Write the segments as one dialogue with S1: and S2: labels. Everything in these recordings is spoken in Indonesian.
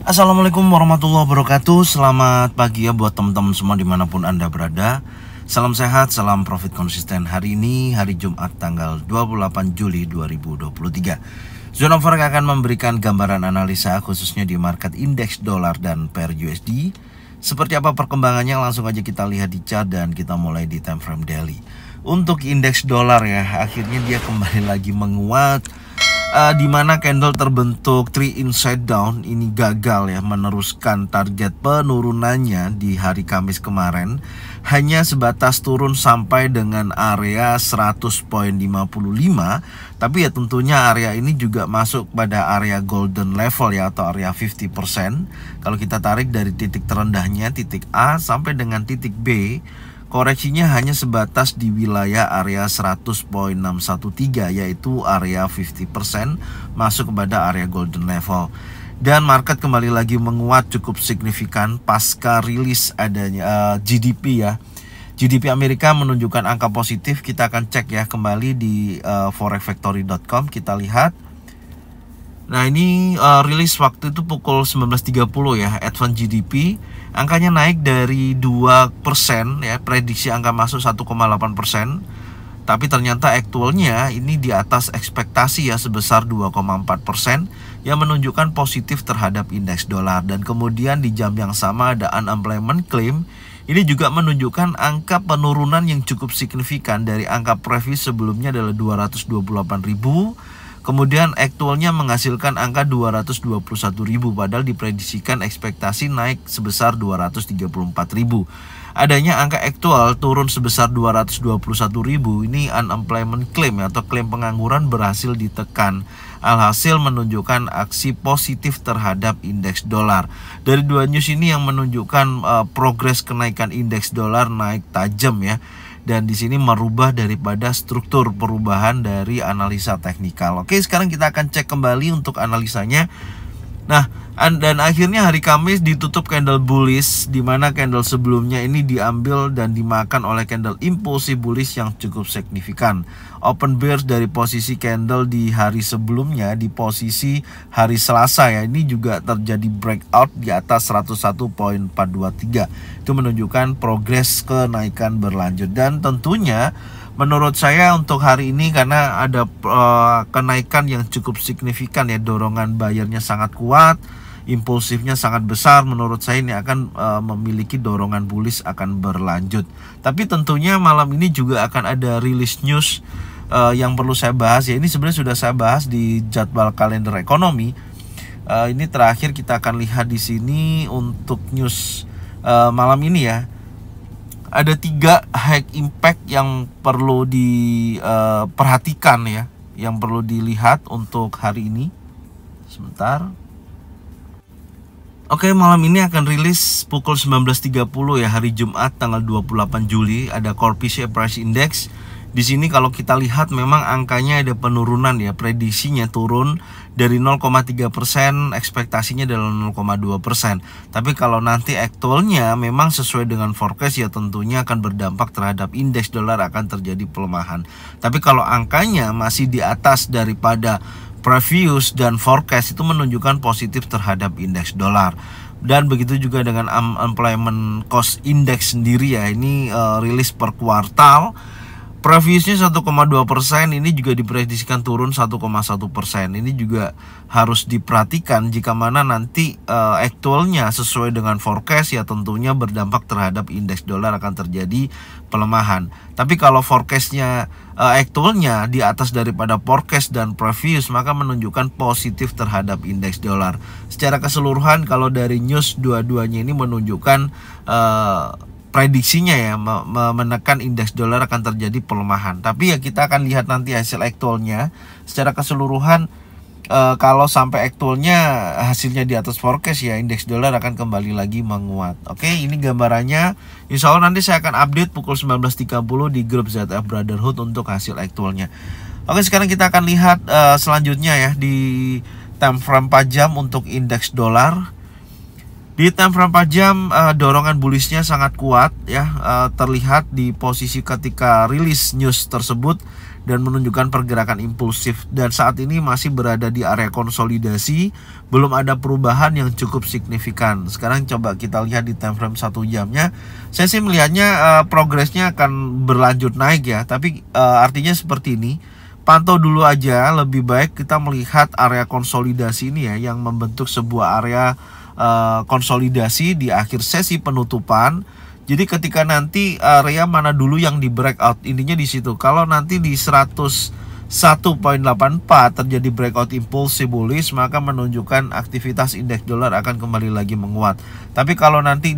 S1: Assalamualaikum warahmatullahi wabarakatuh. Selamat pagi ya buat teman-teman semua dimanapun Anda berada. Salam sehat, salam profit konsisten. Hari ini hari Jumat tanggal 28 Juli 2023. Zona Forex akan memberikan gambaran analisa khususnya di market indeks dolar dan pair USD. Seperti apa perkembangannya, langsung aja kita lihat di chart dan kita mulai di time frame daily. Untuk indeks dolar ya, akhirnya dia kembali lagi menguat. Di mana candle terbentuk 3 inside down ini gagal ya meneruskan target penurunannya di hari Kamis kemarin, hanya sebatas turun sampai dengan area 100.55. Tapi ya tentunya area ini juga masuk pada area golden level ya, atau area 50%. Kalau kita tarik dari titik terendahnya titik A sampai dengan titik B, koreksinya hanya sebatas di wilayah area 100.613, yaitu area 50% masuk kepada area golden level. Dan market kembali lagi menguat cukup signifikan pasca rilis adanya GDP ya. GDP Amerika menunjukkan angka positif. Kita akan cek ya kembali di forexfactory.com. Kita lihat. Nah ini rilis waktu itu pukul 19.30 ya, advance GDP. Angkanya naik dari 2% ya, prediksi angka masuk 1,8%. Tapi ternyata aktualnya ini di atas ekspektasi ya, sebesar 2,4%, yang menunjukkan positif terhadap indeks dolar. Dan kemudian di jam yang sama ada unemployment claim. Ini juga menunjukkan angka penurunan yang cukup signifikan dari angka previous sebelumnya adalah 228.000. Kemudian aktualnya menghasilkan angka 221.000, padahal diprediksikan ekspektasi naik sebesar 234.000. Adanya angka aktual turun sebesar 221.000, ini unemployment claim atau klaim pengangguran berhasil ditekan. Alhasil menunjukkan aksi positif terhadap indeks dolar. Dari dua news ini yang menunjukkan progres kenaikan indeks dolar naik tajam ya. Dan di sini merubah daripada struktur perubahan dari analisa teknikal. Oke, sekarang kita akan cek kembali untuk analisanya. Nah, dan akhirnya hari Kamis ditutup candle bullish, di mana candle sebelumnya ini diambil dan dimakan oleh candle impulsif bullish yang cukup signifikan. Open bearish dari posisi candle di hari sebelumnya di posisi hari Selasa ya, ini juga terjadi breakout di atas 101.423. Itu menunjukkan progres kenaikan berlanjut. Dan tentunya menurut saya untuk hari ini karena ada kenaikan yang cukup signifikan ya, dorongan buyernya sangat kuat, impulsifnya sangat besar, menurut saya ini akan memiliki dorongan bullish akan berlanjut. Tapi tentunya malam ini juga akan ada rilis news yang perlu saya bahas ya. Ini sebenarnya sudah saya bahas di jadwal kalender ekonomi. Ini terakhir kita akan lihat di sini untuk news malam ini ya. Ada 3 high impact yang perlu diperhatikan ya, yang perlu dilihat untuk hari ini. Sebentar. Oke, malam ini akan rilis pukul 19.30 ya, hari Jumat tanggal 28 Juli. Ada Core PCE Price Index. Di sini kalau kita lihat memang angkanya ada penurunan ya, prediksinya turun dari 0,3%, ekspektasinya adalah 0,2%. Tapi kalau nanti aktualnya memang sesuai dengan forecast ya, tentunya akan berdampak terhadap indeks dolar, akan terjadi pelemahan. Tapi kalau angkanya masih di atas daripada previous dan forecast, itu menunjukkan positif terhadap indeks dolar. Dan begitu juga dengan unemployment cost index sendiri ya, ini rilis per kuartal. Previousnya 1,2%, ini juga diprediksikan turun 1,1%. Ini juga harus diperhatikan jika mana nanti aktualnya sesuai dengan forecast ya, tentunya berdampak terhadap indeks dolar, akan terjadi pelemahan. Tapi kalau forecastnya aktualnya di atas daripada forecast dan previous, maka menunjukkan positif terhadap indeks dolar. Secara keseluruhan kalau dari news dua-duanya ini menunjukkan prediksinya ya, menekan indeks dolar akan terjadi pelemahan. Tapi ya kita akan lihat nanti hasil aktualnya. Secara keseluruhan kalau sampai aktualnya hasilnya di atas forecast ya, indeks dolar akan kembali lagi menguat. Oke, ini gambarannya. Insya Allah nanti saya akan update pukul 19.30 di grup ZF Brotherhood untuk hasil aktualnya. Oke, sekarang kita akan lihat selanjutnya ya di time frame 4 jam untuk indeks dolar. Di time frame 4 jam dorongan bullishnya sangat kuat ya, terlihat di posisi ketika rilis news tersebut dan menunjukkan pergerakan impulsif, dan saat ini masih berada di area konsolidasi, belum ada perubahan yang cukup signifikan. Sekarang coba kita lihat di time frame 1 jamnya. Saya sih melihatnya progresnya akan berlanjut naik ya, tapi artinya seperti ini. Pantau dulu aja, lebih baik kita melihat area konsolidasi ini ya, yang membentuk sebuah area konsolidasi di akhir sesi penutupan. Jadi ketika nanti area mana dulu yang di breakout, intinya di situ. Kalau nanti di 101.84 terjadi breakout impulsif bullish, maka menunjukkan aktivitas indeks dolar akan kembali lagi menguat. Tapi kalau nanti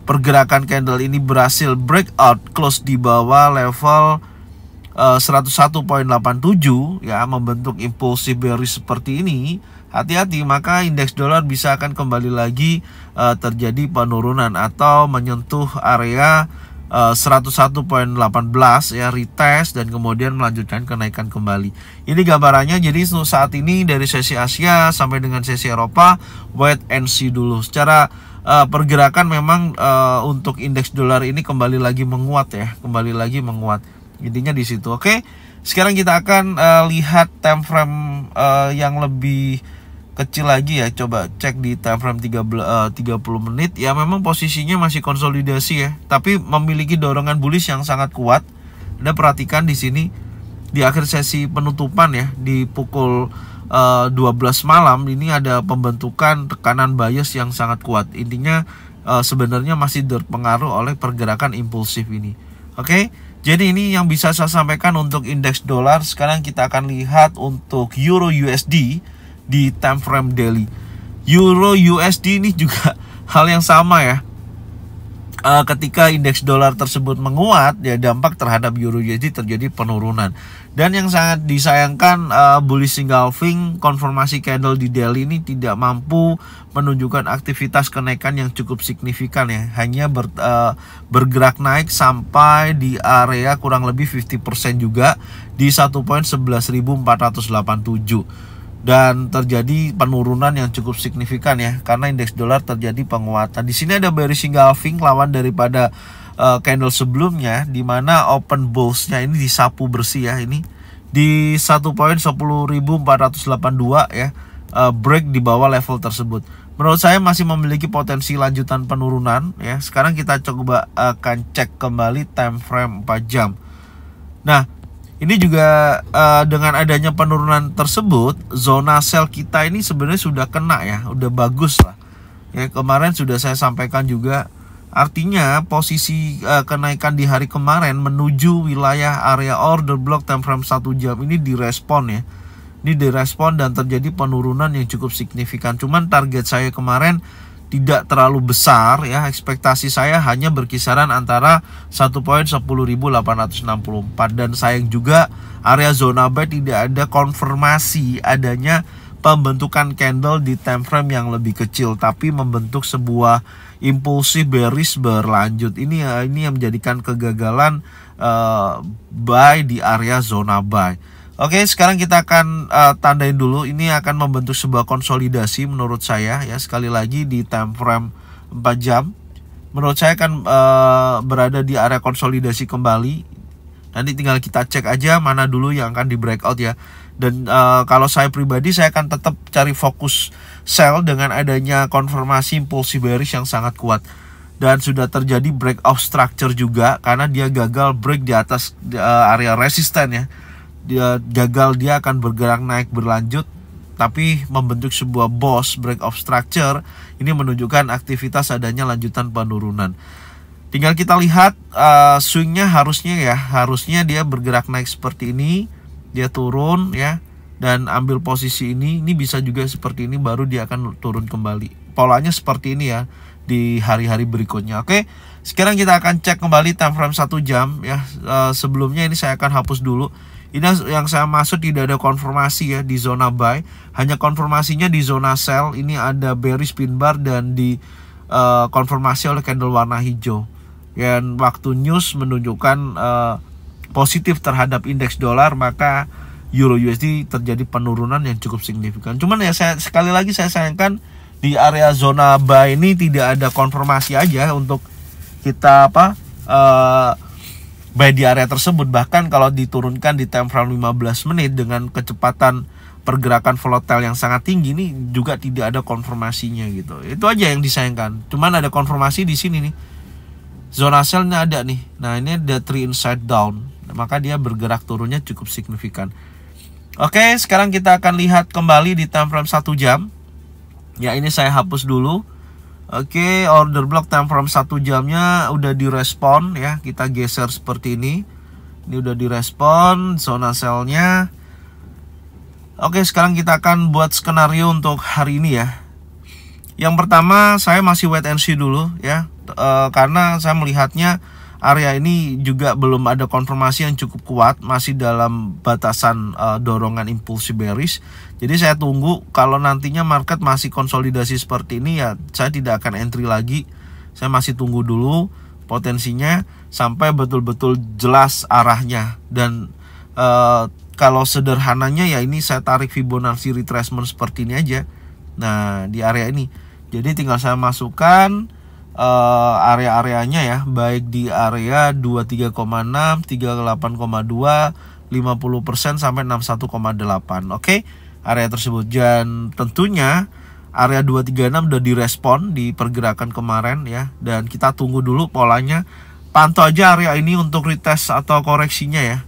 S1: pergerakan candle ini berhasil breakout close di bawah level 101.87 ya, membentuk impulsif bearish seperti ini, hati-hati, maka indeks dolar bisa akan kembali lagi terjadi penurunan atau menyentuh area 101.18 ya, retest dan kemudian melanjutkan kenaikan kembali. Ini gambarannya. Jadi saat ini dari sesi Asia sampai dengan sesi Eropa, wait and see dulu. Secara pergerakan memang untuk indeks dolar ini kembali lagi menguat ya, kembali lagi menguat. Intinya di situ. Oke. Sekarang kita akan lihat time frame yang lebih kecil lagi ya. Coba cek di time frame 30 menit. Ya memang posisinya masih konsolidasi ya, tapi memiliki dorongan bullish yang sangat kuat. Anda perhatikan di sini di akhir sesi penutupan ya, di pukul 12 malam ini ada pembentukan tekanan bias yang sangat kuat. Intinya sebenarnya masih terpengaruh oleh pergerakan impulsif ini. Oke. Jadi ini yang bisa saya sampaikan untuk indeks dolar. Sekarang kita akan lihat untuk Euro USD di time frame daily. Euro USD ini juga hal yang sama ya. Ketika indeks dolar tersebut menguat, ya dampak terhadap Euro USD terjadi penurunan. Dan yang sangat disayangkan, bullish engulfing konfirmasi candle di daily ini tidak mampu menunjukkan aktivitas kenaikan yang cukup signifikan ya. Hanya bergerak naik sampai di area kurang lebih 50% juga di 1.11.487. Dan terjadi penurunan yang cukup signifikan ya, karena indeks dolar terjadi penguatan. Di sini ada bearish engulfing lawan daripada candle sebelumnya, di mana open bulls-nya ini disapu bersih ya, ini di 1.10.482 ya, break di bawah level tersebut. Menurut saya masih memiliki potensi lanjutan penurunan ya. Sekarang kita coba akan cek kembali time frame 4 jam. Nah, ini juga dengan adanya penurunan tersebut, zona sell kita ini sebenarnya sudah kena ya, udah bagus lah. Ya, kemarin sudah saya sampaikan juga, artinya posisi kenaikan di hari kemarin menuju wilayah area order block time frame 1 jam ini direspon ya. Ini direspon dan terjadi penurunan yang cukup signifikan. Cuman target saya kemarin tidak terlalu besar ya, ekspektasi saya hanya berkisaran antara 1.10.864, dan sayang juga area zona buy tidak ada konfirmasi adanya pembentukan candle di time frame yang lebih kecil, tapi membentuk sebuah impulsif bearish berlanjut. Ini yang menjadikan kegagalan buy di area zona buy. Oke, sekarang kita akan tandain dulu. Ini akan membentuk sebuah konsolidasi menurut saya ya. Sekali lagi di time frame 4 jam, menurut saya akan berada di area konsolidasi kembali. Nanti tinggal kita cek aja mana dulu yang akan di breakout ya. Dan kalau saya pribadi, saya akan tetap cari fokus sell dengan adanya konfirmasi impulsif bearish yang sangat kuat. Dan sudah terjadi breakout structure juga, karena dia gagal break di atas area resisten ya. Dia gagal, dia akan bergerak naik berlanjut, tapi membentuk sebuah boss breakout structure. Ini menunjukkan aktivitas adanya lanjutan penurunan. Tinggal kita lihat swingnya, harusnya dia bergerak naik seperti ini, dia turun ya, dan ambil posisi ini bisa juga seperti ini, baru dia akan turun kembali. Polanya seperti ini ya di hari-hari berikutnya. Oke, sekarang kita akan cek kembali time frame 1 jam ya. Sebelumnya ini saya akan hapus dulu. Ini yang saya maksud, tidak ada konfirmasi ya di zona buy, hanya konfirmasinya di zona sell. Ini ada bearish pin bar dan di konfirmasi oleh candle warna hijau. Dan waktu news menunjukkan positif terhadap indeks dolar, maka Euro USD terjadi penurunan yang cukup signifikan. Cuman ya sekali lagi saya sayangkan di area zona buy ini tidak ada konfirmasi aja untuk kita buy di area tersebut. Bahkan kalau diturunkan di time frame 15 menit dengan kecepatan pergerakan volatile yang sangat tinggi, ini juga tidak ada konfirmasinya gitu. Itu aja yang disayangkan. Cuman ada konfirmasi di sini nih. Zona sell-nya ada nih. Nah, ini ada 3 inside down. Maka dia bergerak turunnya cukup signifikan. Oke, sekarang kita akan lihat kembali di time frame 1 jam. Ya, ini saya hapus dulu. Oke, order block time frame 1 jamnya udah direspon ya. Kita geser seperti ini. Ini udah direspon zona sell-nya. Oke, sekarang kita akan buat skenario untuk hari ini ya. Yang pertama, saya masih wait and see dulu ya. Karena saya melihatnya area ini juga belum ada konfirmasi yang cukup kuat, masih dalam batasan dorongan impulsi bearish. Jadi saya tunggu, kalau nantinya market masih konsolidasi seperti ini ya, saya tidak akan entry lagi. Saya masih tunggu dulu potensinya sampai betul-betul jelas arahnya. Dan kalau sederhananya ya ini saya tarik Fibonacci retracement seperti ini aja. Nah, di area ini. Jadi tinggal saya masukkan area-areanya ya, baik di area 23,6, 38,2, 50% sampai 61,8. Oke, area tersebut. Dan tentunya area 236 udah direspon di pergerakan kemarin ya, dan kita tunggu dulu polanya. Pantau aja area ini untuk retest atau koreksinya ya.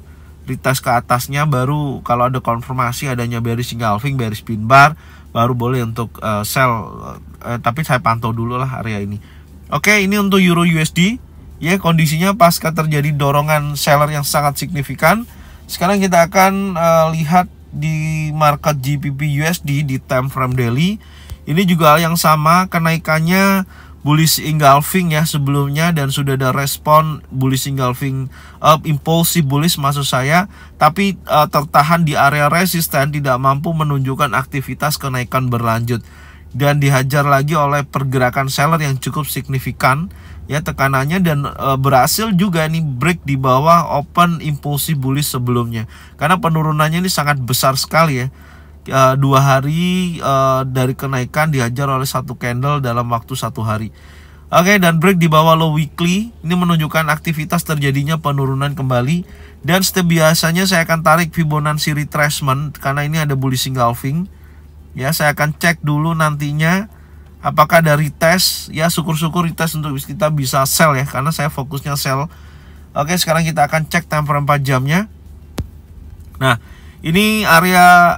S1: Retest ke atasnya, baru kalau ada konfirmasi adanya bearish engulfing, bearish pin bar, baru boleh untuk sell. Tapi saya pantau dulu lah area ini. Oke, ini untuk Euro USD ya, kondisinya pasca terjadi dorongan seller yang sangat signifikan. Sekarang kita akan lihat di market GBP USD di time frame daily. Ini juga hal yang sama, kenaikannya bullish engulfing ya sebelumnya, dan sudah ada respon bullish engulfing impulsif bullish maksud saya, tapi tertahan di area resisten, tidak mampu menunjukkan aktivitas kenaikan berlanjut, dan dihajar lagi oleh pergerakan seller yang cukup signifikan ya tekanannya, dan berhasil juga nih break di bawah open impulsif bullish sebelumnya, karena penurunannya ini sangat besar sekali ya. 2 hari dari kenaikan dihajar oleh satu candle dalam waktu 1 hari. Oke, dan break di bawah low weekly ini menunjukkan aktivitas terjadinya penurunan kembali, dan setiap biasanya saya akan tarik Fibonacci retracement karena ini ada bullish engulfing ya. Saya akan cek dulu nantinya apakah ada retest ya, syukur-syukur retest untuk kita bisa sell ya, karena saya fokusnya sell. Oke, sekarang kita akan cek time frame 4 jamnya. Nah, ini area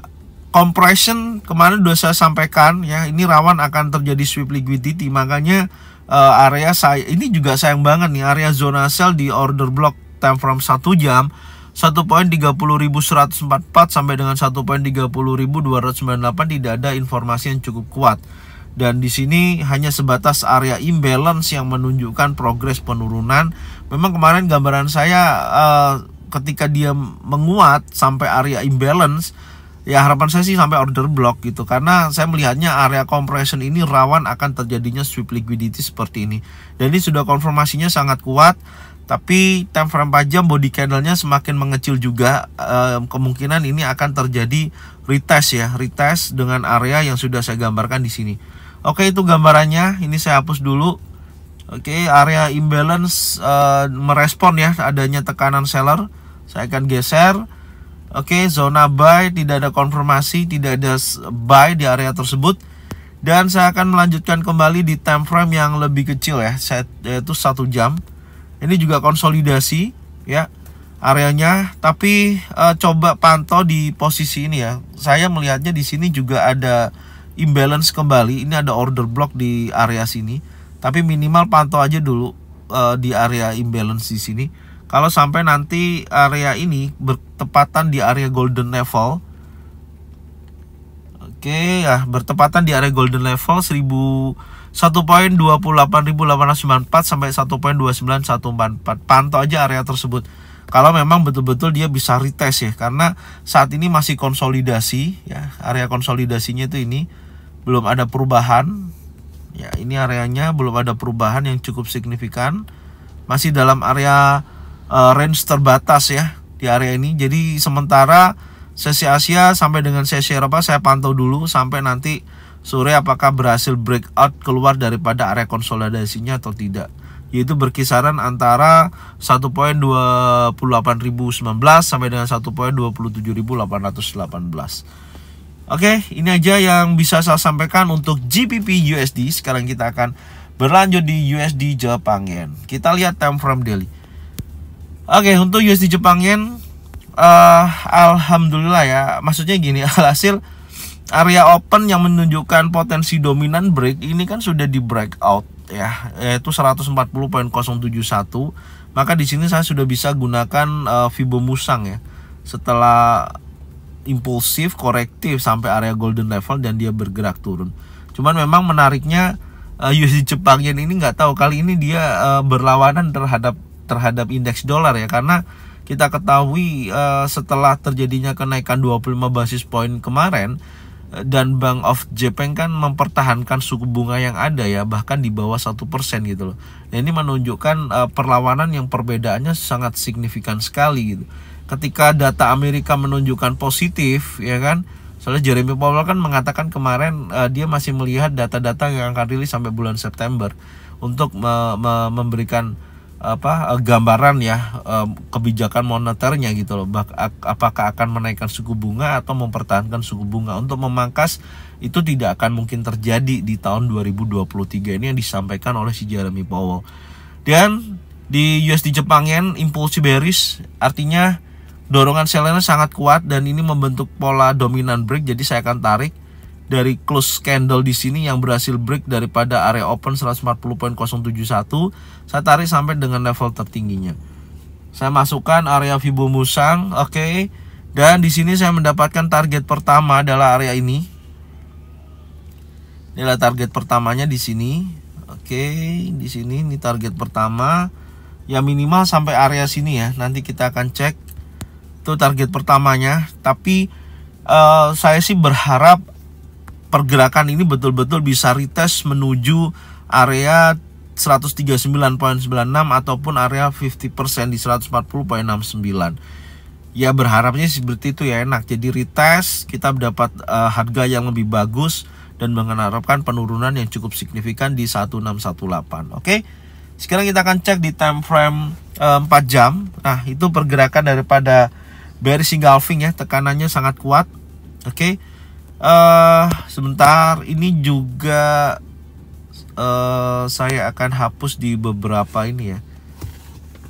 S1: compression kemarin sudah saya sampaikan ya, ini rawan akan terjadi sweep liquidity, makanya area saya ini juga sayang banget nih, area zona sell di order block time frame 1 jam 1.30.144 sampai dengan 1.30.298 tidak ada informasi yang cukup kuat, dan di sini hanya sebatas area imbalance yang menunjukkan progres penurunan. Memang kemarin gambaran saya ketika dia menguat sampai area imbalance ya, harapan saya sih sampai order block gitu, karena saya melihatnya area compression ini rawan akan terjadinya sweep liquidity seperti ini, dan ini sudah konfirmasinya sangat kuat. Tapi time frame 4 jam body candlenya semakin mengecil juga, kemungkinan ini akan terjadi retest ya, retest dengan area yang sudah saya gambarkan di sini. Oke, itu gambarannya, ini saya hapus dulu. Oke, area imbalance merespon ya adanya tekanan seller, saya akan geser. Oke, zona buy tidak ada konfirmasi, tidak ada buy di area tersebut, dan saya akan melanjutkan kembali di time frame yang lebih kecil ya, yaitu 1 jam. Ini juga konsolidasi ya areanya, tapi coba pantau di posisi ini ya. Saya melihatnya di sini juga ada imbalance kembali, ini ada order block di area sini, tapi minimal pantau aja dulu di area imbalance di sini. Kalau sampai nanti area ini bertepatan di area golden level, oke ya, bertepatan di area golden level 1.28.894 sampai 1.29144, pantau aja area tersebut. Kalau memang betul-betul dia bisa retest ya, karena saat ini masih konsolidasi ya, area konsolidasinya itu ini belum ada perubahan ya, ini areanya belum ada perubahan yang cukup signifikan, masih dalam area range terbatas ya di area ini. Jadi sementara sesi Asia sampai dengan sesi Eropa saya pantau dulu sampai nanti sore apakah berhasil breakout keluar daripada area konsolidasinya atau tidak. yaitu berkisaran antara 1.28.019 sampai dengan 1.27.818. Oke, ini aja yang bisa saya sampaikan untuk GBP USD. Sekarang kita akan berlanjut di USD Jepang Yen. Kita lihat time frame daily. Oke, untuk USD Jepang Yen, alhamdulillah ya. Maksudnya gini, alhasil area open yang menunjukkan potensi dominan break ini kan sudah di breakout ya, yaitu 140.071. Maka di sini saya sudah bisa gunakan Fibo Musang ya. Setelah impulsif korektif sampai area golden level dan dia bergerak turun. Cuman memang menariknya USD Jepang Yen ini nggak tahu kali ini dia berlawanan terhadap indeks dolar ya, karena kita ketahui setelah terjadinya kenaikan 25 basis point kemarin dan Bank of Japan kan mempertahankan suku bunga yang ada ya, bahkan di bawah 1% gitu loh. Nah, ini menunjukkan perlawanan yang perbedaannya sangat signifikan sekali gitu. Ketika data Amerika menunjukkan positif ya kan, soalnya Jeremy Powell kan mengatakan kemarin dia masih melihat data-data yang akan rilis sampai bulan September untuk memberikan gambaran ya kebijakan moneternya gitu loh, apakah akan menaikkan suku bunga atau mempertahankan suku bunga. Untuk memangkas itu tidak akan mungkin terjadi di tahun 2023, ini yang disampaikan oleh si Jeremy Powell. Dan di USD Jepang Yen impulsi bearish, artinya dorongan sellernya sangat kuat dan ini membentuk pola dominan break. Jadi saya akan tarik dari close candle di sini yang berhasil break daripada area open 140.071. Saya tarik sampai dengan level tertingginya. Saya masukkan area Fibo Musang, oke. Dan di sini saya mendapatkan target pertama adalah area ini. Inilah target pertamanya di sini. Oke, di sini ini target pertama. Ya minimal sampai area sini ya. Nanti kita akan cek itu target pertamanya. Tapi saya sih berharap pergerakan ini betul-betul bisa retest menuju area 139.96 ataupun area 50% di 140.69. Ya berharapnya seperti itu ya, enak. Jadi retest kita dapat harga yang lebih bagus dan mengharapkan penurunan yang cukup signifikan di 1618. Oke. Sekarang kita akan cek di time frame 4 jam. Nah, itu pergerakan daripada bearish engulfing ya, tekanannya sangat kuat. Oke. Sebentar, ini juga saya akan hapus di beberapa ini ya.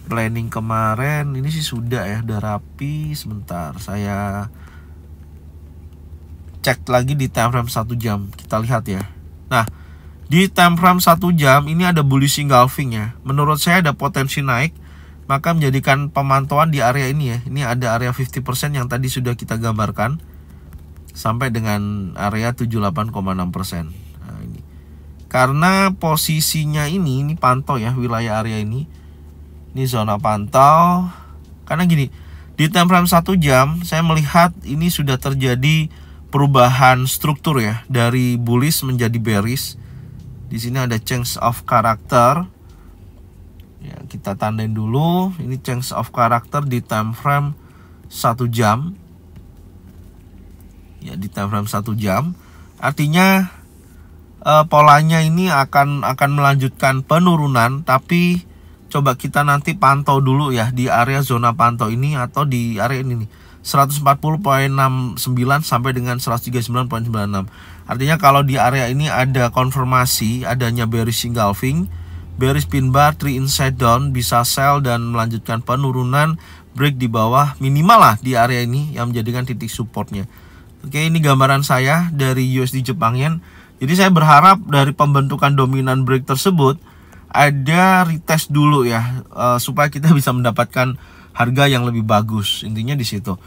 S1: Planning kemarin ini sih sudah ya, udah rapi. Sebentar, saya cek lagi di time frame 1 jam. Kita lihat ya. Nah, di time frame 1 jam ini ada bullish engulfing ya. Menurut saya ada potensi naik, maka menjadikan pemantauan di area ini ya. Ini ada area 50% yang tadi sudah kita gambarkan sampai dengan area 78,6%. Nah, ini. Karena posisinya ini pantau ya, wilayah area ini. Ini zona pantau. Karena gini, di time frame 1 jam saya melihat ini sudah terjadi perubahan struktur ya, dari bullish menjadi bearish. Di sini ada change of character. Ya, kita tandain dulu. Ini change of character di time frame 1 jam. Ya, di time frame 1 jam. Artinya polanya ini akan melanjutkan penurunan, tapi coba kita nanti pantau dulu ya di area zona pantau ini atau di area ini nih. 140.69 sampai dengan 139.96. Artinya kalau di area ini ada konfirmasi adanya bearish engulfing, bearish pin bar, 3 inside down, bisa sell dan melanjutkan penurunan, break di bawah minimal lah di area ini yang menjadikan titik supportnya. Oke, ini gambaran saya dari USD Jepang Yen. Jadi saya berharap dari pembentukan dominan break tersebut ada retest dulu ya, supaya kita bisa mendapatkan harga yang lebih bagus. Intinya di situ.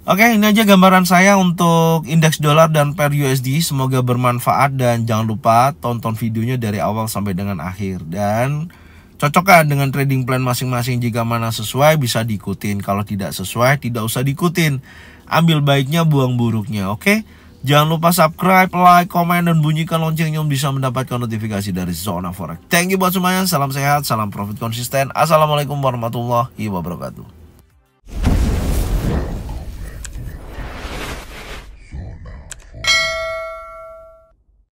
S1: Oke, ini aja gambaran saya untuk indeks dolar dan pair USD. Semoga bermanfaat dan jangan lupa tonton videonya dari awal sampai dengan akhir. Dan cocokkan dengan trading plan masing-masing. Jika mana sesuai bisa diikutin. Kalau tidak sesuai tidak usah diikutin. Ambil baiknya, buang buruknya. Oke? Jangan lupa subscribe, like, komen, dan bunyikan loncengnya untuk bisa mendapatkan notifikasi dari Zona Forex. Thank you buat semuanya. Salam sehat, salam profit konsisten. Assalamualaikum warahmatullahi wabarakatuh.